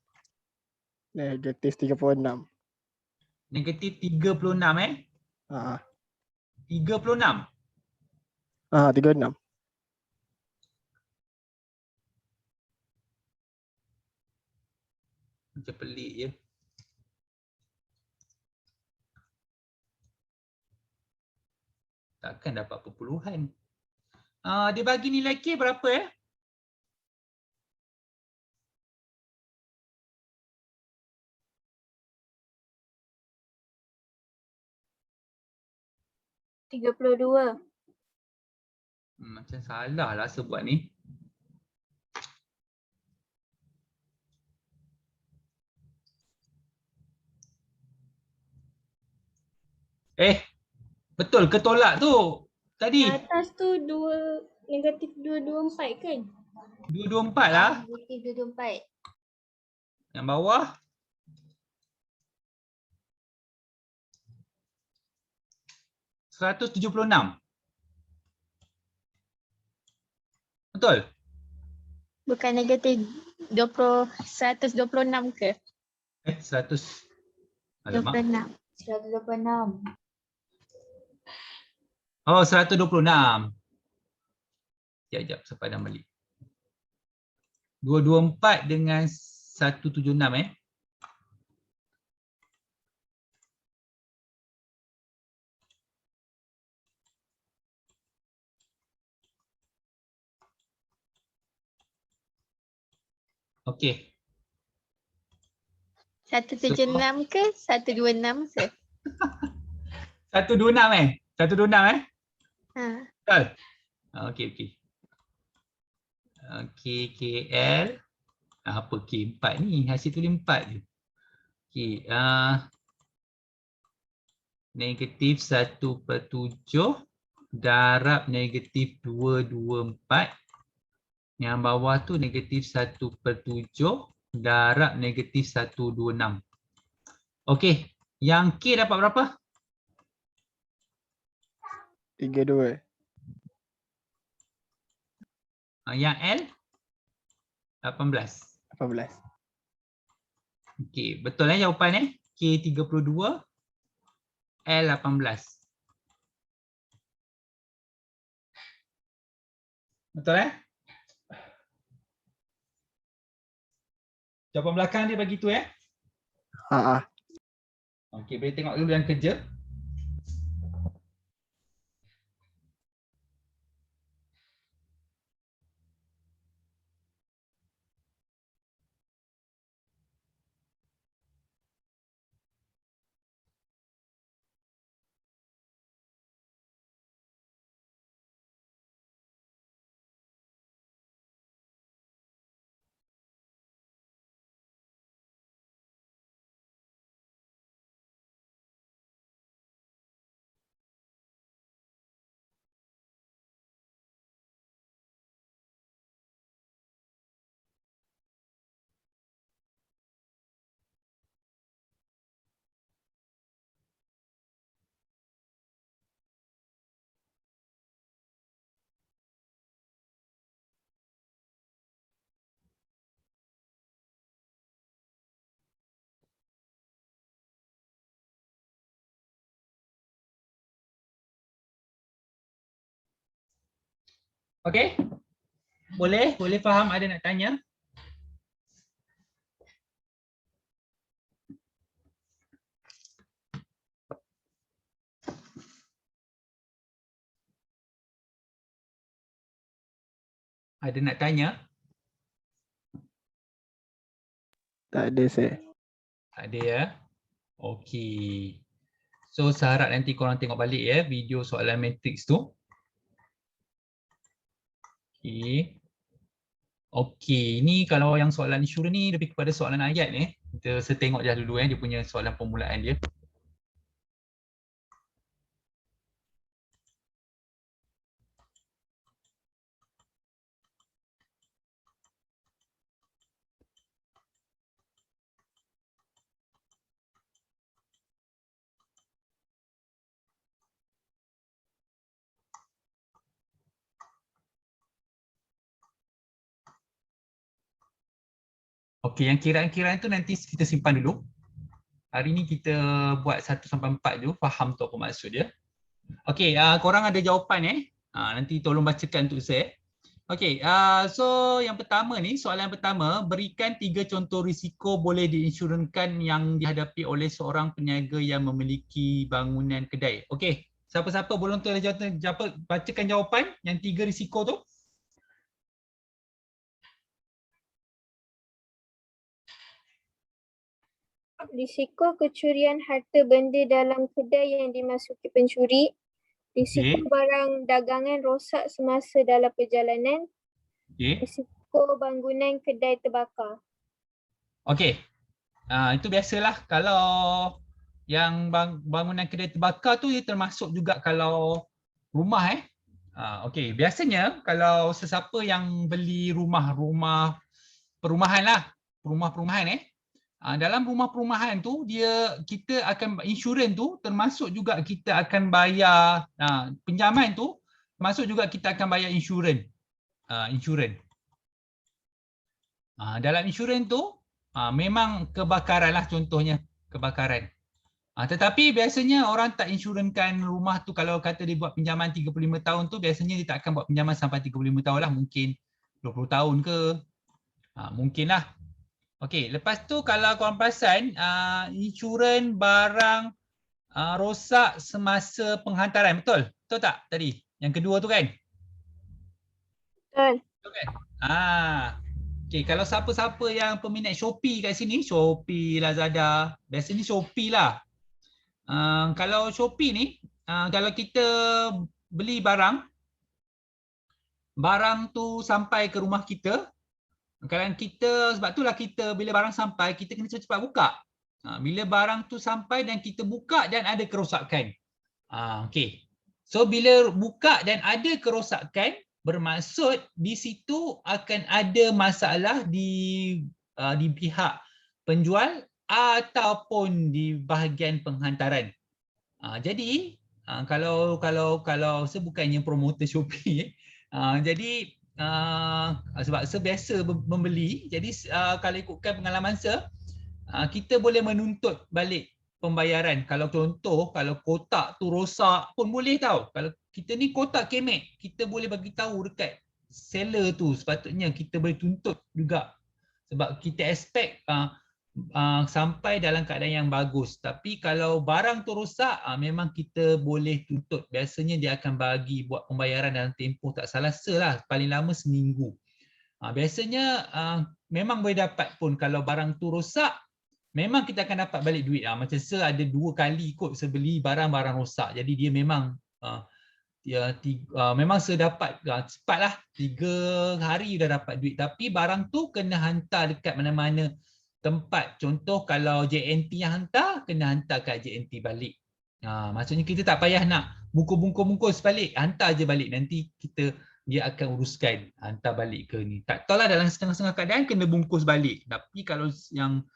[SPEAKER 2] Negatif 36.
[SPEAKER 1] Negatif 36
[SPEAKER 2] Ah,
[SPEAKER 1] 36.
[SPEAKER 2] 36.
[SPEAKER 1] Macam pelik je. Takkan dapat perpuluhan. Dia bagi nilai K berapa
[SPEAKER 4] 32.
[SPEAKER 1] Macam salah lah sebab ni. Betul ke tolak tu? Tadi
[SPEAKER 5] Atas tu negatif 224 kan?
[SPEAKER 1] 224 lah.
[SPEAKER 4] Negatif 224.
[SPEAKER 1] Yang bawah $176. Betul?
[SPEAKER 4] Bukan negatif 126 ke?
[SPEAKER 1] 100. Alamak.
[SPEAKER 4] 126.
[SPEAKER 1] Oh, 126. Sekejap, saya padam balik. 224 dengan 176 Okey.
[SPEAKER 4] 176 ke 126 ke?
[SPEAKER 1] 126 126
[SPEAKER 4] Ha.
[SPEAKER 1] Betul? Okey, okey. Okey, KL. Apa K4 ni? Hasil tulis 4 je. Okey, negatif 1/7 darab negatif 224 Yang bawah tu negatif 1/7 darab negatif 126. Okey, yang K dapat berapa?
[SPEAKER 2] 32.
[SPEAKER 1] Yang L 18.
[SPEAKER 2] 18.
[SPEAKER 1] Okey, betul jawapan K 32, L 18. Betul Jawapan belakang dia bagi tu Okey, boleh tengok dulu yang kerja. Okey? Boleh faham, ada nak tanya? Ada nak tanya?
[SPEAKER 2] Tak ada saya.
[SPEAKER 1] Tak ada Okey. So saya harap nanti korang tengok balik video soalan matrix tu. Okey. Okey, ni kalau yang soalan insurans ni lebih kepada soalan ayat Kita setengok je dulu dia punya soalan permulaan dia. Okey, yang kiraan-kiraan tu nanti kita simpan dulu. Hari ni kita buat 1 sampai 4 dulu, faham tu apa maksud dia. Okey, korang ada jawapan nanti tolong bacakan untuk saya. Okey, so yang pertama ni, soalan pertama, berikan 3 contoh risiko boleh diinsurankan yang dihadapi oleh seorang peniaga yang memiliki bangunan kedai. Okey, siapa-siapa volunteer bacakan jawapan yang 3 risiko tu.
[SPEAKER 5] Risiko kecurian harta benda dalam kedai yang dimasuki pencuri. Risiko barang dagangan rosak semasa dalam perjalanan. Risiko bangunan kedai terbakar.
[SPEAKER 1] Okey, itu biasalah kalau yang bangunan kedai terbakar tu dia termasuk juga kalau rumah Okey, biasanya kalau sesiapa yang beli rumah perumahan lah, rumah-perumahan dalam rumah perumahan tu kita akan insurans tu termasuk juga kita akan bayar pinjaman tu, termasuk juga kita akan bayar insurans. Dalam insurans tu memang kebakaran lah, contohnya kebakaran. Tetapi biasanya orang tak insurankan rumah tu. Kalau kata dia buat pinjaman 35 tahun tu, biasanya dia tak akan buat pinjaman sampai 35 tahun lah, mungkin 20 tahun ke. Mungkin lah. Okey, lepas tu kalau korang perasan, insurans barang rosak semasa penghantaran, betul? Betul tak tadi? Yang kedua tu kan?
[SPEAKER 5] Betul.
[SPEAKER 1] Betul kan? Okey, kalau siapa-siapa yang peminat Shopee kat sini, Shopee, Lazada, biasanya Shopee lah. Kalau Shopee ni, kalau kita beli barang tu sampai ke rumah kita, sebab itulah kita bila barang sampai, kita kena cepat-cepat buka. Bila barang tu sampai dan kita buka dan ada kerosakan. Okey. So bila buka dan ada kerosakan, bermaksud di situ akan ada masalah di pihak penjual ataupun di bahagian penghantaran. Jadi kalau saya bukannya promoter Shopee, jadi sebab saya biasa membeli, jadi kalau ikutkan pengalaman saya, kita boleh menuntut balik pembayaran. Kalau contoh, kalau kotak tu rosak pun boleh tahu. Kalau kita ni kotak kemek, kita boleh bagi tahu dekat seller tu, sepatutnya kita boleh tuntut juga. Sebab kita expect sampai dalam keadaan yang bagus. Tapi kalau barang tu rosak, memang kita boleh tuntut. Biasanya dia akan bagi buat pembayaran dalam tempoh tak salah lah, paling lama seminggu. Biasanya memang boleh dapat pun kalau barang tu rosak, memang kita akan dapat balik duit. Macam saya ada 2 kali kot saya beli barang-barang rosak. Jadi dia memang memang saya dapat cepatlah 3 hari dah dapat duit. Tapi barang tu kena hantar dekat mana-mana tempat. Contoh kalau JNT yang hantar, kena hantar kat JNT balik. Maksudnya kita tak payah nak bungkus balik, hantar je balik. Nanti dia akan uruskan hantar balik ke ni. Tak tahulah dalam setengah-setengah keadaan kena bungkus balik. Tapi kalau yang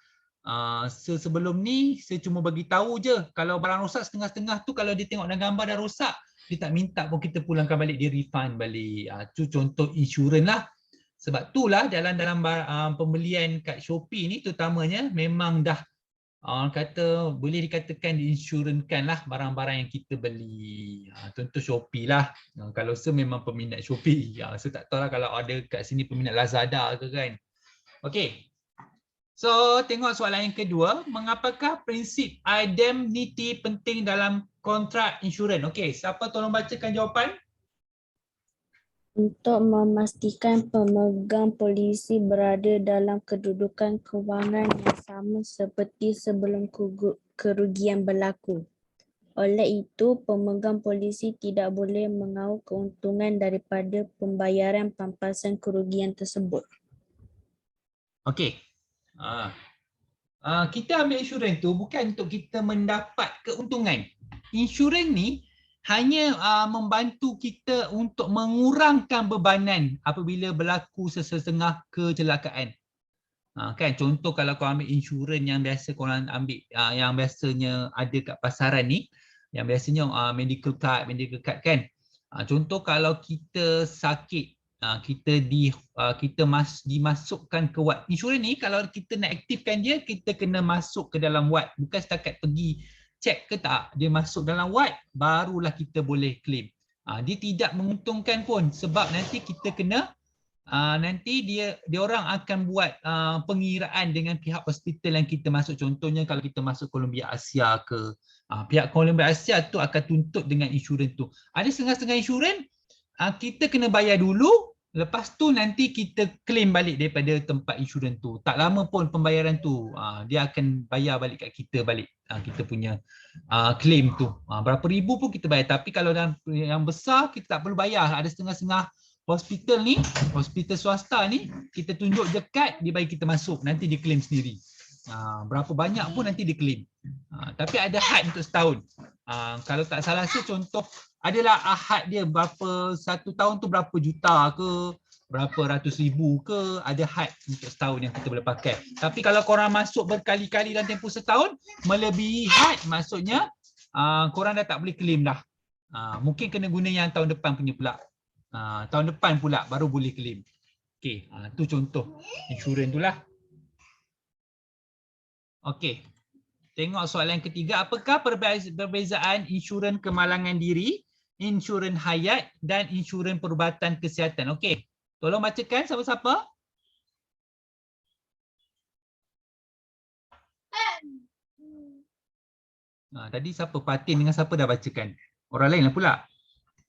[SPEAKER 1] sebelum ni saya cuma bagi tahu je, kalau barang rosak setengah-setengah tu, kalau dia tengok dalam gambar dah rosak, dia tak minta pun kita pulangkan balik, dia refund balik. Itu contoh insurans lah. Sebab itulah dalam pembelian kat Shopee ni terutamanya memang dah kata boleh dikatakan diinsurankan lah barang-barang yang kita beli. Contoh Shopee lah. Kalau saya memang peminat Shopee. Saya tak tahu lah kalau ada kat sini peminat Lazada ke kan. Okey. So tengok soalan yang kedua. Mengapakah prinsip indemnity penting dalam kontrak insurans? Okey, siapa tolong bacakan jawapan?
[SPEAKER 3] Untuk memastikan pemegang polisi berada dalam kedudukan kewangan yang sama seperti sebelum kerugian berlaku. Oleh itu, pemegang polisi tidak boleh mengauk keuntungan daripada pembayaran pampasan kerugian tersebut.
[SPEAKER 1] Okey. Kita ambil insurans tu bukan untuk kita mendapat keuntungan. Insurans ni hanya membantu kita untuk mengurangkan bebanan apabila berlaku sesetengah kecelakaan. Kan contoh kalau kau ambil insurans yang biasa korang ambil, yang biasanya ada kat pasaran ni, yang biasanya medical card kan. Contoh kalau kita sakit, kita dimasukkan ke wad. Insurans ni kalau kita nak aktifkan dia, kita kena masuk ke dalam wad, bukan setakat pergi cek ke tak, dia masuk dalam wad barulah kita boleh claim. Dia tidak menguntungkan pun sebab nanti kita kena nanti dia orang akan buat pengiraan dengan pihak hospital yang kita masuk. Contohnya kalau kita masuk Columbia Asia ke, pihak Columbia Asia tu akan tuntut dengan insurans tu. Ada setengah-setengah insurans kita kena bayar dulu, lepas tu nanti kita claim balik daripada tempat insurans tu. Tak lama pun pembayaran tu dia akan bayar balik kat kita balik kita punya claim tu. Berapa ribu pun kita bayar. Tapi kalau yang besar kita tak perlu bayar. Ada setengah-setengah hospital ni, hospital swasta ni, kita tunjuk je kad, dia bagi kita masuk, nanti dia claim sendiri. Berapa banyak pun nanti dia claim. Tapi ada had untuk setahun. Kalau tak salah saya contoh, adalah had dia berapa, 1 tahun tu berapa juta ke, berapa ratus ribu ke, ada had untuk setahun yang kita boleh pakai. Tapi kalau korang masuk berkali-kali dalam tempoh setahun, melebihi had, maksudnya korang dah tak boleh claim dah. Mungkin kena guna yang tahun depan punya pula. Tahun depan pula baru boleh claim. Okey, tu contoh insurans tu lah. Okey. Tengok soalan ketiga, apakah perbezaan insurans kemalangan diri, insurans hayat dan insurans perubatan kesihatan? Okey. Tolong bacakan siapa-siapa? Tadi siapa? Fatin dengan siapa dah bacakan? Orang lain lah pula.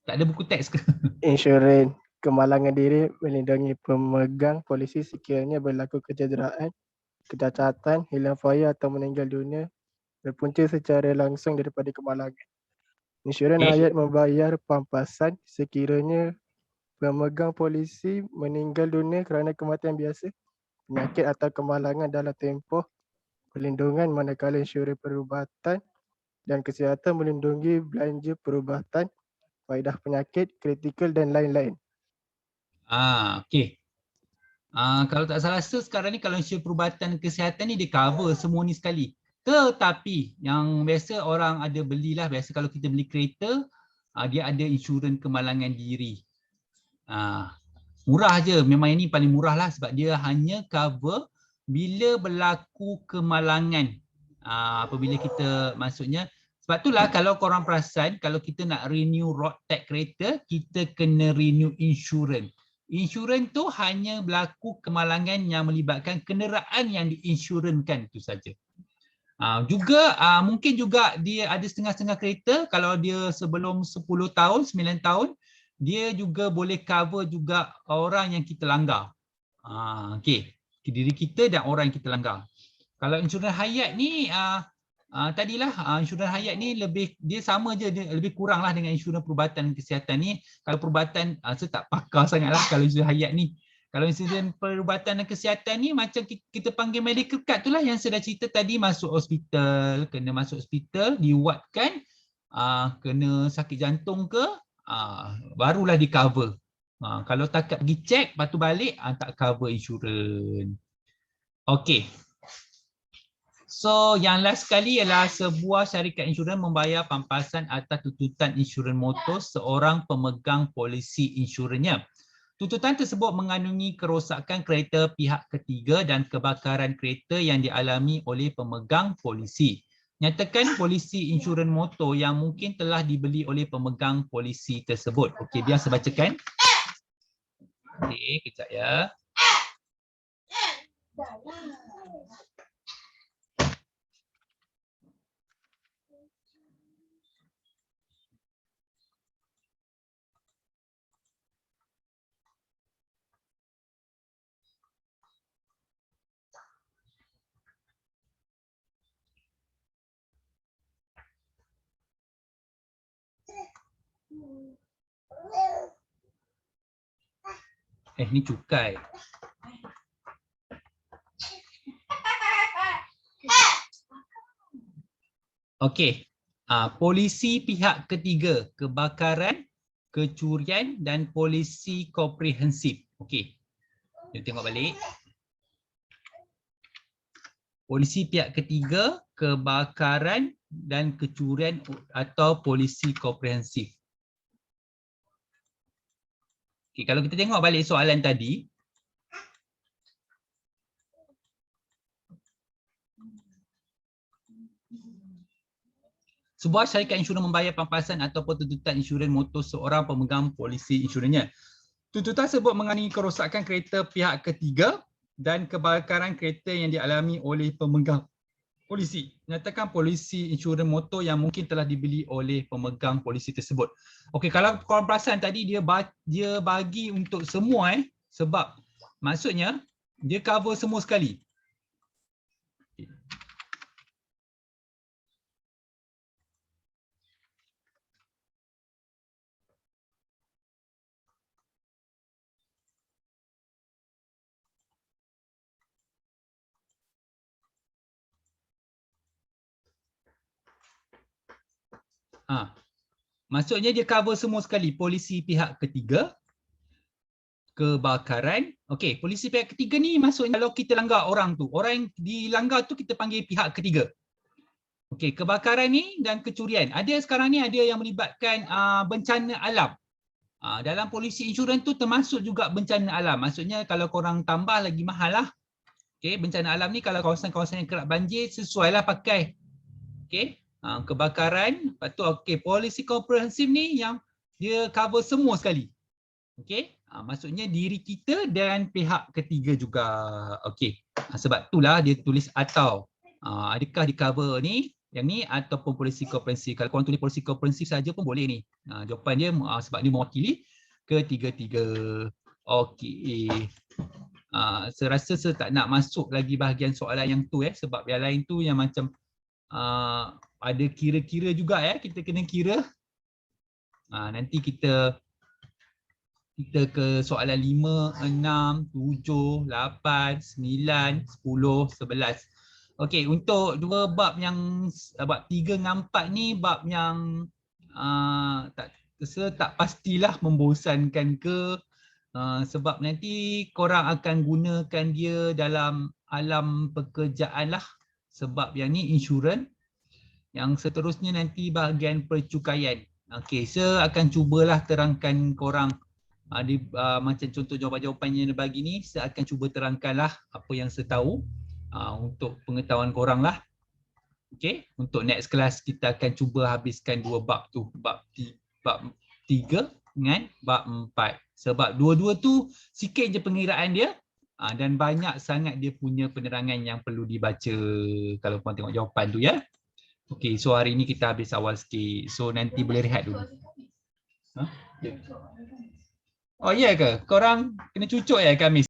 [SPEAKER 1] Tak ada buku teks ke?
[SPEAKER 2] Insurans kemalangan diri melindungi pemegang polisi sekiranya berlaku kecederaan, kecacatan, hilang faya atau meninggal dunia berpunca secara langsung daripada kemalangan. Insurans hayat membayar pampasan sekiranya pemegang polisi meninggal dunia kerana kematian biasa, penyakit atau kemalangan dalam tempoh perlindungan, manakala insurans perubatan dan kesihatan melindungi belanja perubatan, faedah penyakit, kritikal dan lain-lain.
[SPEAKER 1] Okey. Kalau tak salah sekarang ni kalau insurans perubatan kesihatan ni dia cover semua ni sekali. Tetapi yang biasa orang ada belilah, biasa kalau kita beli kereta, dia ada insurans kemalangan diri. Murah je, memang ini paling murah lah sebab dia hanya cover bila berlaku kemalangan. Apabila kita maksudnya, sebab itulah kalau korang perasan, kalau kita nak renew road tax kereta, kita kena renew insurans. Insurans tu hanya berlaku kemalangan yang melibatkan kenderaan yang diinsurankan itu saja. Mungkin juga dia ada setengah-setengah kereta kalau dia sebelum 10 tahun, 9 tahun, dia juga boleh cover juga orang yang kita langgar. Okey, diri kita dan orang yang kita langgar. Kalau insurans hayat ni tadilah insurans hayat ni lebih dia sama je, dia lebih kurang lah dengan insurans perubatan kesihatan ni. Kalau perubatan saya tak pakar sangatlah kalau insurans hayat ni. Kalau insurans perubatan dan kesihatan ni macam kita panggil medical card tu lah yang saya dah cerita tadi, masuk hospital, kena masuk hospital, diwatkan, kena sakit jantung ke, barulah di cover. Kalau tak pergi check, lepas tu balik, tak cover insurans. Okey. So yang last sekali ialah sebuah syarikat insurans membayar pampasan atas tuntutan insurans motor seorang pemegang polisi insurannya. Tuntutan tersebut mengandungi kerosakan kereta pihak ketiga dan kebakaran kereta yang dialami oleh pemegang polisi. Nyatakan polisi insurans motor yang mungkin telah dibeli oleh pemegang polisi tersebut. Okey, biar saya bacakan. Okey, kejap ya. Ni cukai. Okey. Polisi pihak ketiga, kebakaran, kecurian dan polisi komprehensif. Okey. Kita tengok balik. Polisi pihak ketiga, kebakaran dan kecurian atau polisi komprehensif. Okay, kalau kita tengok balik soalan tadi, sebuah syarikat insurans membayar pampasan ataupun tuntutan insurans motor seorang pemegang polisi insurannya. Tuntutan tersebut mengandungi kerosakan kereta pihak ketiga dan kebakaran kereta yang dialami oleh pemegang polisi. Nyatakan polisi insurans motor yang mungkin telah dibeli oleh pemegang polisi tersebut. Okey, kalau korang perasan tadi dia bagi untuk semua sebab maksudnya dia cover semua sekali. Maksudnya dia cover semua sekali, polisi pihak ketiga, kebakaran. Okey, polisi pihak ketiga ni maksudnya kalau kita langgar orang tu, orang yang dilanggar tu kita panggil pihak ketiga. Okey, kebakaran ni dan kecurian. Ada sekarang ni ada yang melibatkan bencana alam. Dalam polisi insurans tu termasuk juga bencana alam. Maksudnya kalau korang tambah lagi mahal lah. Okey, bencana alam ni kalau kawasan-kawasan yang kerap banjir sesuailah pakai. Okey. Kebakaran, lepas tu polisi komprehensif ni yang dia cover semua sekali. Okey, maksudnya diri kita dan pihak ketiga juga. Okey, sebab itulah dia tulis atau adakah di cover ni yang ni ataupun polisi komprehensif. Kalau korang tulis polisi komprehensif saja pun boleh ni. Jawapan dia sebab dia mewakili ketiga-tiga. Okey. Saya rasa saya tak nak masuk lagi bahagian soalan yang tu sebab yang lain tu yang macam ada kira-kira juga kita kena kira. Nanti kita ke soalan 5, 6, 7, 8, 9, 10, 11. Okey, untuk dua bab yang bab 3 dengan 4 ni bab yang tak pastilah membosankan ke Sebab nanti korang akan gunakan dia dalam alam pekerjaan lah. Sebab yang ni insurans. Yang seterusnya nanti bahagian percukaian. Okey, saya akan cubalah terangkan korang macam contoh jawapan-jawapan yang dia bagi ni, saya akan cuba terangkanlah apa yang saya tahu untuk pengetahuan korang lah. Okey, untuk next class kita akan cuba habiskan 2 bab tu, bab 3 dengan bab 4. Sebab dua-dua tu sikit je pengiraan dia dan banyak sangat dia punya penerangan yang perlu dibaca kalau korang tengok jawapan tu ya. Okey, so hari ni kita habis awal sikit. So nanti boleh rehat dulu. Oh ya ke? Korang kena cucuk ya Khamis?